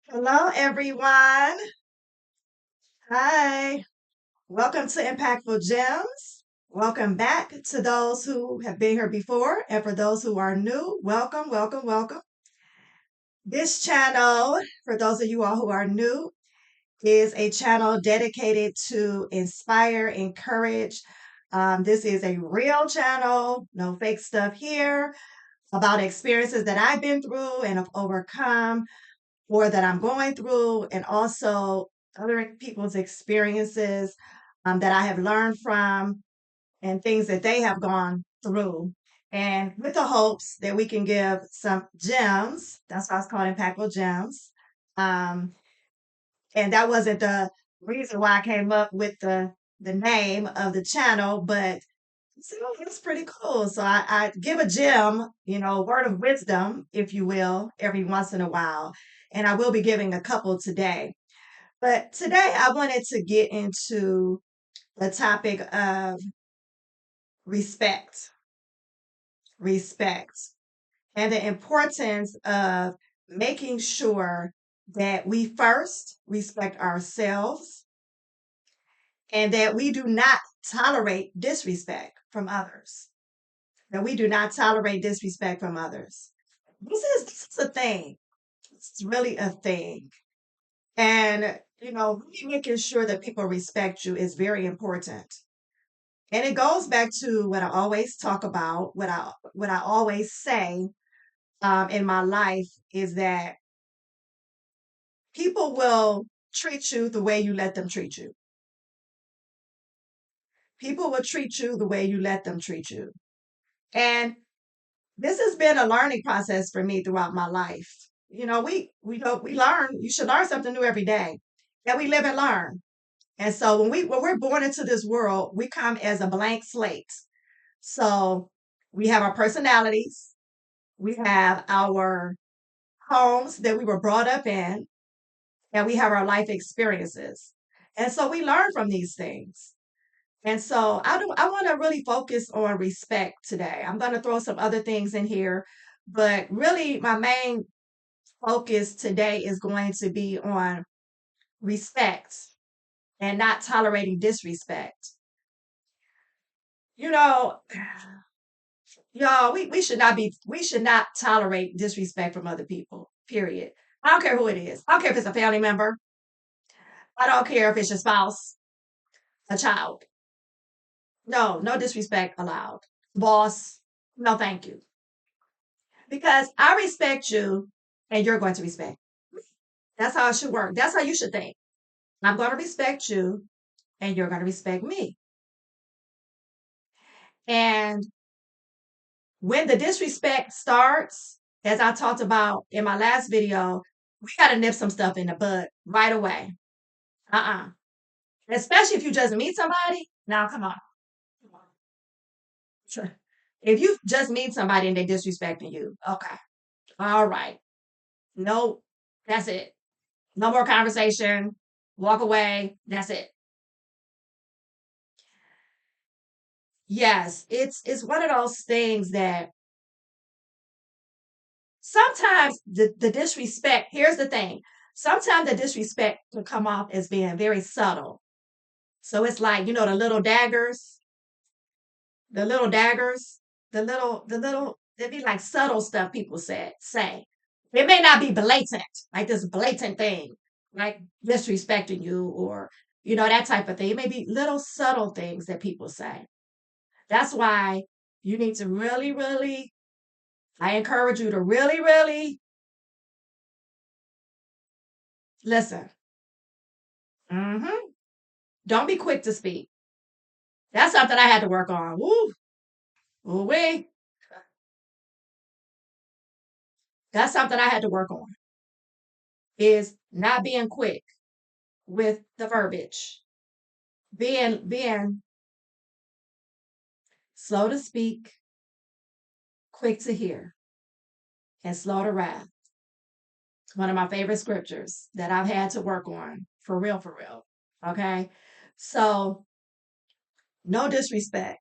Hello, everyone. Hi. Welcome to Impactful Gems. Welcome back to those who have been here before. And for those who are new, welcome, welcome, welcome. This channel, for those of you all who are new, is a channel dedicated to inspire, encourage. This is a real channel, no fake stuff here, about experiences that I've been through and have overcome or that I'm going through, and also other people's experiences that I have learned from and things that they have gone through. And with the hopes that we can give some gems, that's why it's called Impactful Gems. Um, and that wasn't the reason why I came up with the name of the channel, but so it's pretty cool. So I give a gem, word of wisdom, if you will, every once in a while. And I will be giving a couple today. But today I wanted to get into the topic of respect, respect, and the importance of making sure that we first respect ourselves and that we do not tolerate disrespect from others. That we do not tolerate disrespect from others. This is a thing. It's really a thing. And really making sure that people respect you is very important. And it goes back to what I always talk about, what I always say in my life is that people will treat you the way you let them treat you. People will treat you the way you let them treat you. And this has been a learning process for me throughout my life. We learn. You should learn something new every day. That we live and learn. And so when we're born into this world, we come as a blank slate. So we have our personalities, we have our homes that we were brought up in, and we have our life experiences. And so we learn from these things. And so I want to really focus on respect today. I'm going to throw some other things in here, but really my main focus today is going to be on respect and not tolerating disrespect. You know, y'all, we should not tolerate disrespect from other people. Period. I don't care who it is. I don't care if it's a family member. I don't care if it's your spouse, a child. No, no disrespect allowed. Boss, no thank you. Because I respect you and you're going to respect. That's how it should work. That's how you should think. I'm going to respect you and you're going to respect me. And when the disrespect starts, as I talked about in my last video, we got to nip some stuff in the bud right away. Uh-uh. Especially if you just meet somebody. Now, come on. Sure. If you just meet somebody and they disrespecting you, okay. All right. No, that's it. No more conversation. Walk away. That's it. Yes, it's one of those things that sometimes the disrespect, here's the thing. Sometimes the disrespect can come off as being very subtle. So it's like, the little daggers, it'd be like subtle stuff people say. It may not be blatant, like this blatant thing, like disrespecting you or, that type of thing. It may be little subtle things that people say. That's why you need to really, really, I encourage you to really, really listen. hmm Don't be quick to speak. That's something I had to work on. Woo, woo wee. That's something I had to work on. Is not being quick with the verbiage, being slow to speak, quick to hear, and slow to wrath. One of my favorite scriptures that I've had to work on for real, for real. Okay, so no disrespect.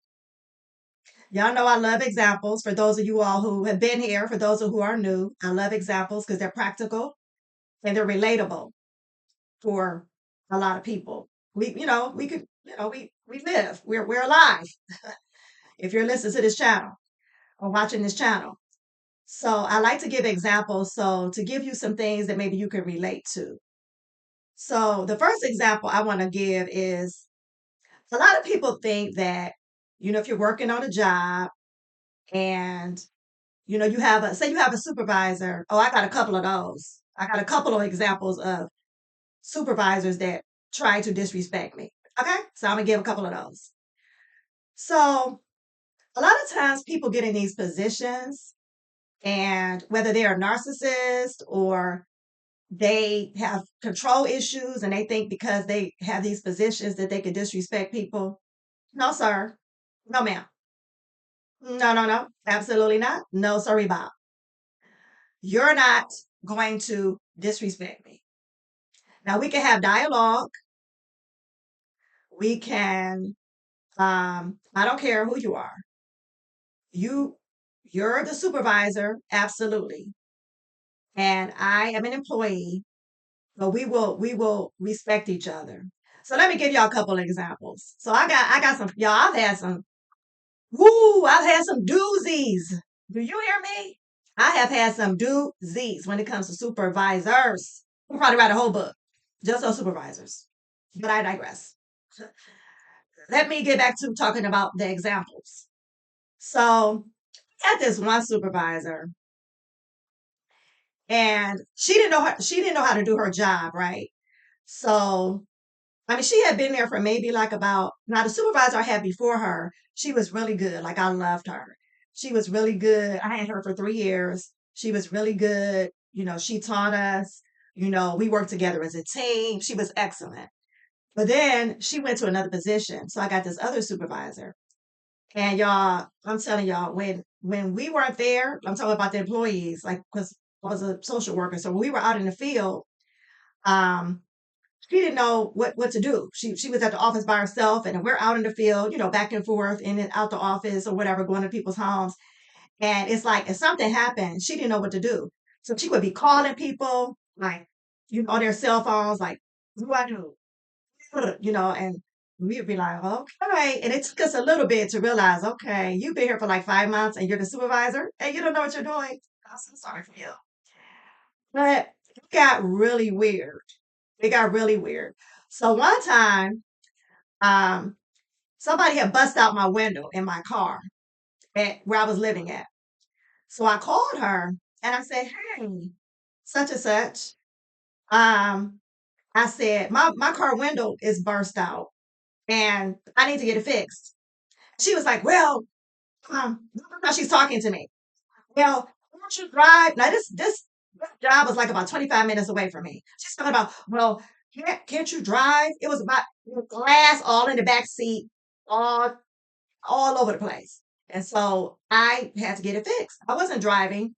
Y'all know I love examples. For those of you all who have been here, for those of who are new, I love examples because they're practical and they're relatable for a lot of people. We could, we live. We're alive if you're listening to this channel or watching this channel. So I like to give examples. So to give you some things that maybe you can relate to. So the first example I want to give is a lot of people think that, if you're working on a job and, you have say you have a supervisor. Oh, I got a couple of those. I got a couple of examples of supervisors that try to disrespect me. Okay. So I'm going to give a couple of those. So a lot of times people get in these positions and whether they're a narcissist or they have control issues and they think because they have these positions that they can disrespect people. No, sir. No, ma'am. No, no, no. Absolutely not. No, sorry, Bob. You're not going to disrespect me. Now we can have dialogue. We can, I don't care who you are. You, you're the supervisor. Absolutely. And I am an employee, but we will respect each other. So let me give y'all a couple of examples. So I got some, y'all, I've had some doozies. Do you hear me? I have had some doozies when it comes to supervisors. We'll probably write a whole book just on supervisors. But I digress. Let me get back to talking about the examples. So I had this one supervisor and she didn't know how to do her job, right? So I mean, she had been there for maybe like about, now the supervisor I had before her, she was really good. Like I loved her. She was really good. I had her for 3 years. She was really good. She taught us, we worked together as a team. She was excellent. But then she went to another position. So I got this other supervisor. And y'all, I'm telling y'all, when we weren't there, I'm talking about the employees, like because I was a social worker. So when we were out in the field, um, she didn't know what to do. She was at the office by herself, and we're out in the field, back and forth, in and out the office or whatever, going to people's homes. And it's like if something happened, she didn't know what to do. So she would be calling people, like, on their cell phones, like, what do I do? And we would be like, okay. And it took us a little bit to realize, okay, you've been here for like 5 months and you're the supervisor and you don't know what you're doing. I'm so sorry for you. But it got really weird. It got really weird. So one time, um, somebody had bust out my window in my car at where I was living at. So I called her and I said, hey, such and such. Um, I said, my car window is burst out and I need to get it fixed. She was like, well, now she's talking to me. Well, why don't you drive? Now this job was like about 25 minutes away from me. She's talking about, well, can't you drive? It was about glass all in the back seat, all all over the place. And so I had to get it fixed. I wasn't driving.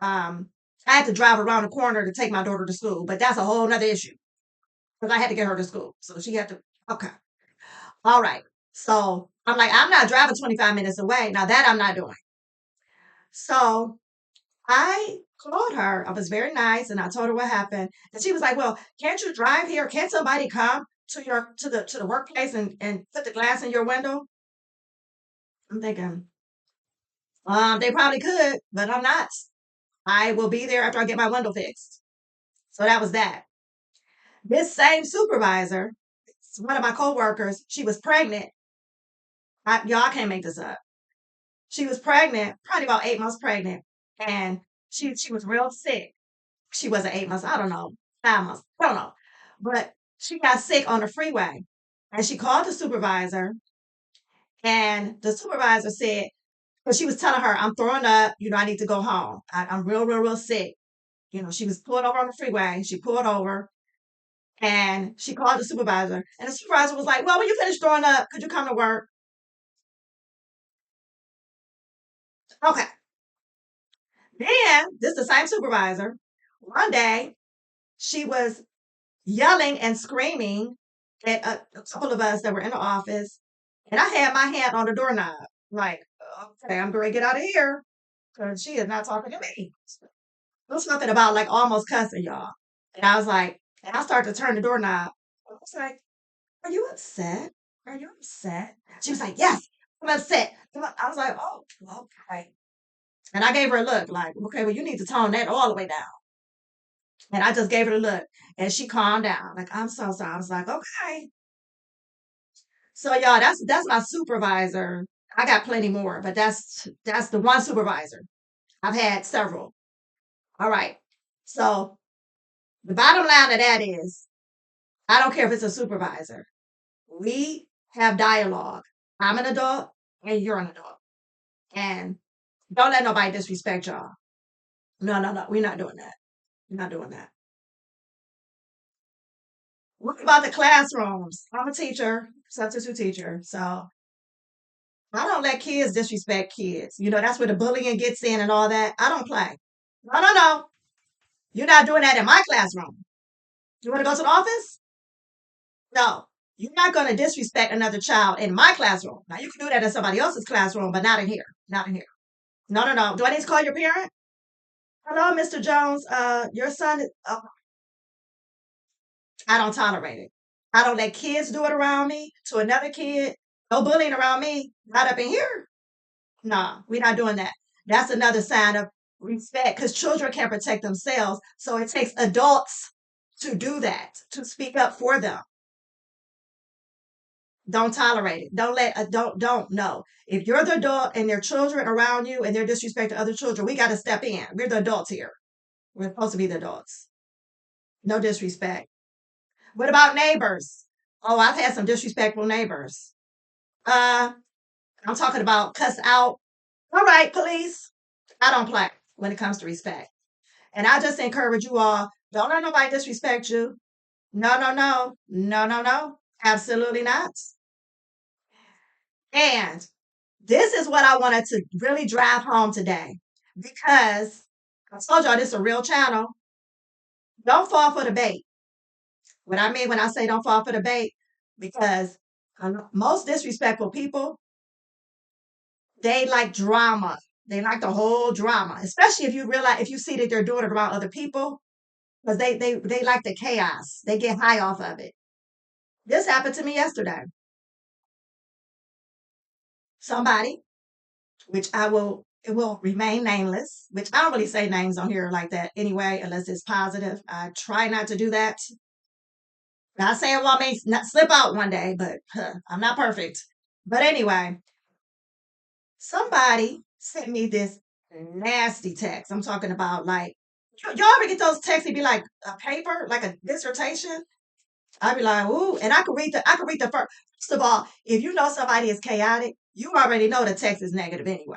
Um, I had to drive around the corner to take my daughter to school, but that's a whole nother issue because I had to get her to school. So she had to, okay. All right. So I'm like, I'm not driving 25 minutes away. Now that I'm not doing. So I called her. I was very nice and I told her what happened. And she was like, well, can't you drive here? Can't somebody come to the workplace and put the glass in your window? I'm thinking, they probably could, but I'm not. I will be there after I get my window fixed. So that was that. This same supervisor, one of my coworkers, she was pregnant. Y'all, I can't make this up. She was pregnant, probably about 8 months pregnant, and she was real sick. She wasn't 8 months, I don't know, 5 months, I don't know. But she got sick on the freeway. And she called the supervisor, and the supervisor said, because she was telling her, I'm throwing up, I need to go home. I'm real, real, real sick. She was pulling over on the freeway. She pulled over and she called the supervisor. And the supervisor was like, well, when you finish throwing up, could you come to work? Okay. Then this is the same supervisor. One day she was yelling and screaming at a couple of us that were in the office. And I had my hand on the doorknob. Like, okay, I'm going to get out of here because she is not talking to me. It was something about like almost cussing y'all. And I was like, and I started to turn the doorknob. I was like, "Are you upset? Are you upset?" She was like, "Yes, I'm upset." I was like, "Oh, okay." And I gave her a look like, "Okay, well, you need to tone that all the way down." And I just gave her a look, and she calmed down. Like, "I'm so sorry." I was like, "Okay." So y'all, that's my supervisor. I got plenty more, but that's the one supervisor. I've had several. All right. So the bottom line of that is, I don't care if it's a supervisor. We have dialogue. I'm an adult and you're an adult. And don't let nobody disrespect y'all. No, no, no. We're not doing that. We're not doing that. What about the classrooms? I'm a teacher, substitute teacher. So I don't let kids disrespect kids. That's where the bullying gets in and all that. I don't play. No, no, no. You're not doing that in my classroom. You want to go to the office? No. You're not going to disrespect another child in my classroom. Now, you can do that in somebody else's classroom, but not in here. Not in here. No, no, no. Do I need to call your parent? Hello, Mr. Jones. Your son is. Oh, I don't tolerate it. I don't let kids do it around me to another kid. No bullying around me. Not up in here. Nah, we're not doing that. That's another sign of respect because children can't protect themselves. So it takes adults to do that, to speak up for them. Don't tolerate it. Don't no. If you're the adult and there are children around you and they're disrespecting other children, we got to step in. We're the adults here. We're supposed to be the adults. No disrespect. What about neighbors? Oh, I've had some disrespectful neighbors. Uh, I'm talking about cuss out. All right, police. I don't play when it comes to respect. And I just encourage you all, don't let nobody disrespect you. No, no, no. No, no, no. Absolutely not. And this is what I wanted to really drive home today because I told y'all this is a real channel. Don't fall for the bait. What I mean when I say don't fall for the bait, because most disrespectful people, they like drama. They like the whole drama, especially if you see that they're doing it around other people, because they like the chaos. They get high off of it. This happened to me yesterday. Somebody, which it will remain nameless, which I don't really say names on here like that anyway, unless it's positive. I try not to do that. Not saying one may not slip out one day, but I'm not perfect. But anyway, somebody sent me this nasty text. I'm talking about like, y'all ever get those texts? It'd be like a paper, like a dissertation. I'd be like, ooh, and I could read the first of all, if you know somebody is chaotic, you already know the text is negative anyway.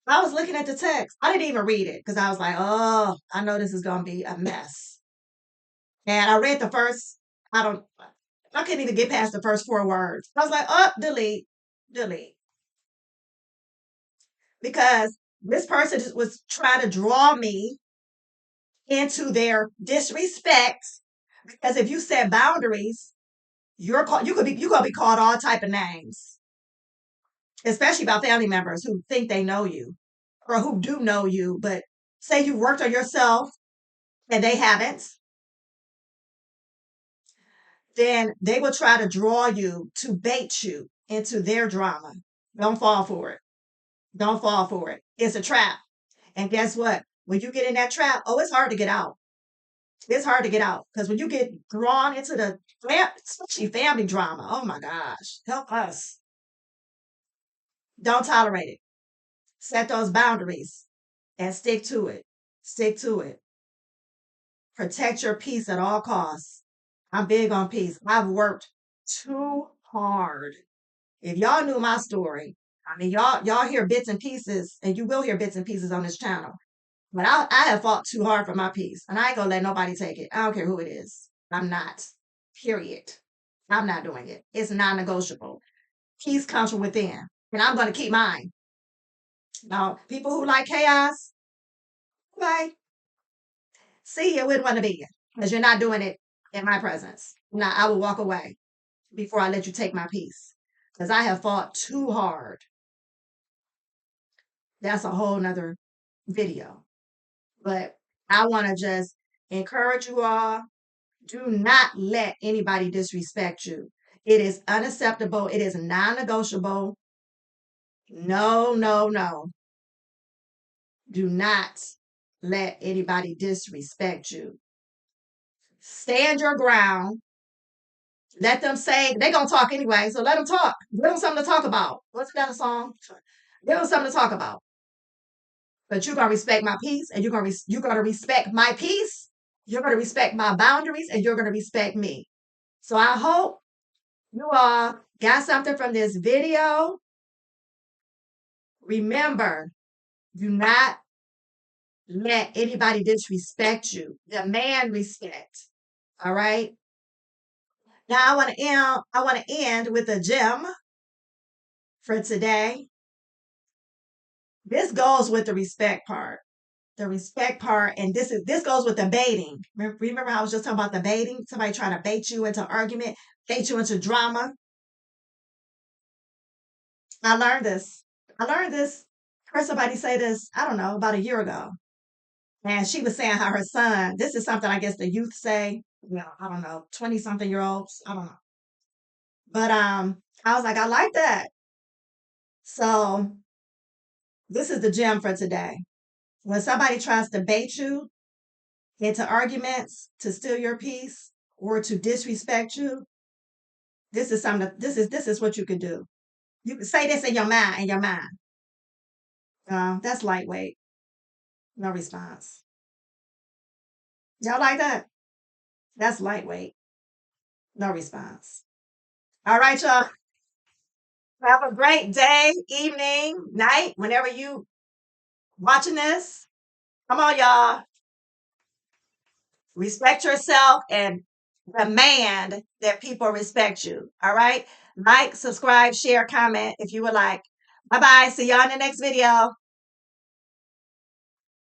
I was looking at the text. I didn't even read it because I was like, oh, I know this is gonna be a mess. And I read the first, I don't I couldn't even get past the first 4 words. I was like, oh, delete, delete. Because this person just was trying to draw me into their disrespect. Because if you set boundaries, you're gonna be called all type of names, especially about family members who think they know you or who do know you, but say you worked on yourself and they haven't, then they will try to draw you to bait you into their drama. Don't fall for it. Don't fall for it. It's a trap. And guess what? When you get in that trap, oh, it's hard to get out. It's hard to get out because when you get drawn into especially family drama, oh my gosh, help us. Don't tolerate it. Set those boundaries and stick to it. Stick to it. Protect your peace at all costs. I'm big on peace. I've worked too hard. If y'all knew my story, I mean, y'all hear bits and pieces, and you will hear bits and pieces on this channel. But I have fought too hard for my peace, and I ain't gonna let nobody take it. I don't care who it is. I'm not. Period. I'm not doing it. It's non-negotiable. Peace comes from within, and I'm gonna keep mine. Now, people who like chaos, bye. See, you wouldn't want to be here because you're not doing it in my presence. Now, I will walk away before I let you take my peace because I have fought too hard. That's a whole nother video. But I want to just encourage you all. Do not let anybody disrespect you. It is unacceptable. It is non-negotiable. No, no, no. Do not let anybody disrespect you. Stand your ground. Let them say they're gonna talk anyway, so let them talk. Give them something to talk about. What's that a song? Give them something to talk about. But you're gonna respect my peace, and you're gonna respect my peace. You're gonna respect my boundaries, and you're gonna respect me. So I hope you all got something from this video. Remember, do not let anybody disrespect you. Demand respect. All right. Now I want to end with a gem for today. This goes with the respect part. The respect part, and this goes with the baiting. Remember I was just talking about the baiting? Somebody trying to bait you into argument, bait you into drama. I learned this. I learned this. Heard somebody say this, I don't know, about a year ago. And she was saying how her son, this is something I guess the youth say, I don't know, 20 something year olds. I don't know. But I was like, I like that. So this is the gem for today. When somebody tries to bait you into arguments to steal your peace or to disrespect you, this is something this is what you could do. You can say this in your mind. That's lightweight. No response. Y'all like that? That's lightweight. No response. All right, y'all. Have a great day, evening, night, whenever you watching this. Come on, y'all. Respect yourself and demand that people respect you. All right. Like, subscribe, share, comment if you would like. Bye bye. See y'all in the next video.